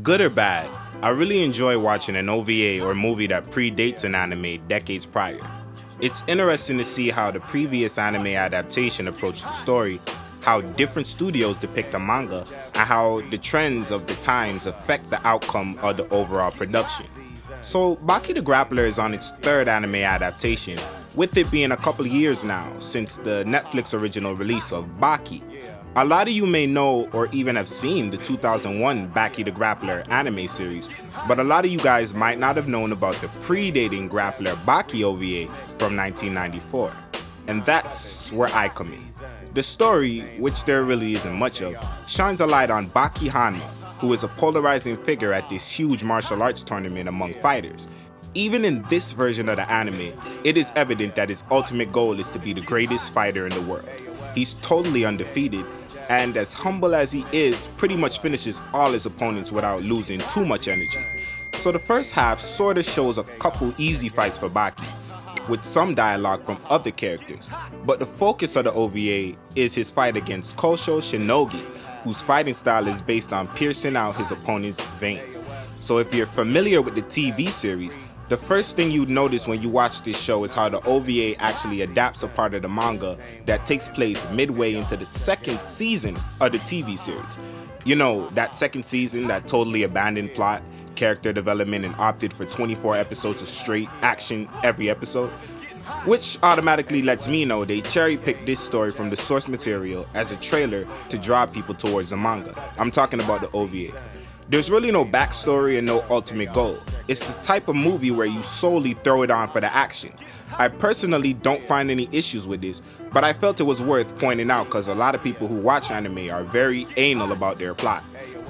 Good or bad, I really enjoy watching an OVA or movie that predates an anime decades prior. It's interesting to see how the previous anime adaptation approached the story, how different studios depict a manga, and how the trends of the times affect the outcome of the overall production. So Baki the Grappler is on its third anime adaptation, with it being a couple of years now since the Netflix original release of Baki. A lot of you may know or even have seen the 2001 Baki the Grappler anime series, but a lot of you guys might not have known about the predating Grappler Baki OVA from 1994. And that's where I come in. The story, which there really isn't much of, shines a light on Baki Hanma, who is a polarizing figure at this huge martial arts tournament among fighters. Even in this version of the anime, it is evident that his ultimate goal is to be the greatest fighter in the world. He's totally undefeated, and as humble as he is, pretty much finishes all his opponents without losing too much energy. So the first half sorta shows a couple easy fights for Baki, with some dialogue from other characters, but the focus of the OVA is his fight against Kosho Shinogi, whose fighting style is based on piercing out his opponent's veins. So if you're familiar with the TV series, the first thing you'd notice when you watch this show is how the OVA actually adapts a part of the manga that takes place midway into the second season of the TV series. You know, that second season that totally abandoned plot, character development, and opted for 24 episodes of straight action every episode, which automatically lets me know they cherry-picked this story from the source material as a trailer to draw people towards the manga. I'm talking about the OVA. There's really no backstory and no ultimate goal. It's the type of movie where you solely throw it on for the action. I personally don't find any issues with this, but I felt it was worth pointing out because a lot of people who watch anime are very anal about their plot.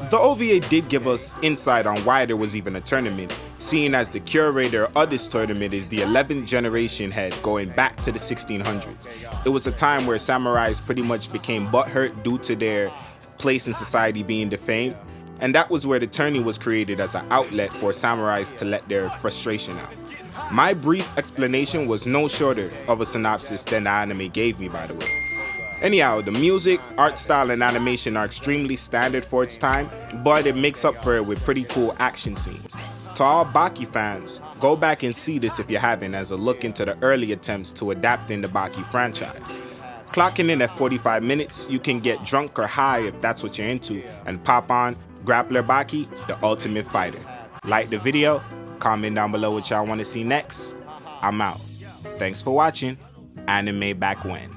The OVA did give us insight on why there was even a tournament, seeing as the curator of this tournament is the 11th generation head going back to the 1600s. It was a time where samurais pretty much became butthurt due to their place in society being defamed, and that was where the tourney was created as an outlet for samurais to let their frustration out. My brief explanation was no shorter of a synopsis than the anime gave me, by the way. Anyhow, the music, art style, and animation are extremely standard for its time, but it makes up for it with pretty cool action scenes. To all Baki fans, go back and see this if you haven't, as a look into the early attempts to adapt in the Baki franchise. Clocking in at 45 minutes, you can get drunk or high if that's what you're into, and pop on Grappler Baki, the ultimate fighter. Like the video, comment down below what y'all want to see next. I'm out. Thanks for watching. Anime Back When.